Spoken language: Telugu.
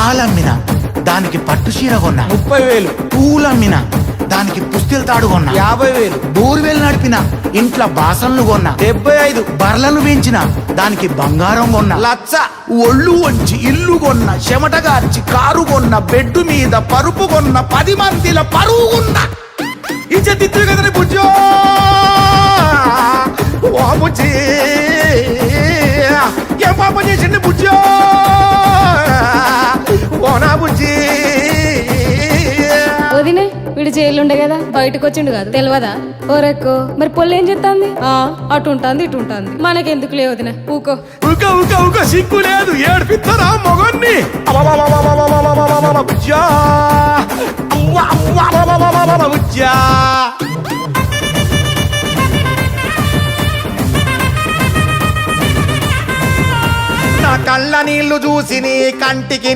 పాలమ్మిన దానికి పట్టు చీర కొన్నా 30,000. పూలమ్మిన దానికి పుస్తెల తాడు కొన్నా 50,000. బోర్వెల్ నడిపిన ఇంట్లో బాసన్లు కొన్నా 75. బర్లను పెంచిన దానికి బంగారం కొన్నా 1,00,000. ఒళ్ళు వంచి ఇల్లు కొన్న చెమటగార్చి కారు కొన్న బెడ్ మీద పరుపు కొన్న 10 మందిల పరువు కొన్న ఇచ్చతిత్తులు కదని బుజ్జో ఓ బుజ్జి ఏం పాపం చేసింది బుజ్జో ఓ నా బుజ్జి. వదినే వీడు జైలుండే కదా బయటకు వచ్చిండు కదా తెలియదా? ఓరెక్కో మరి పొల్లు ఏం చెప్తాంది? అటు ఉంటుంది ఇటు ఉంటుంది మనకెందుకు లే వదిన ఊకో. ఉక ఉక ఉక సిగ్గు లేదు ఏడిపిస్తారా మొగన్ని బుజ్జా బుజ్జా. నా కళ్ళ నీళ్లు చూసి నీ కంటికి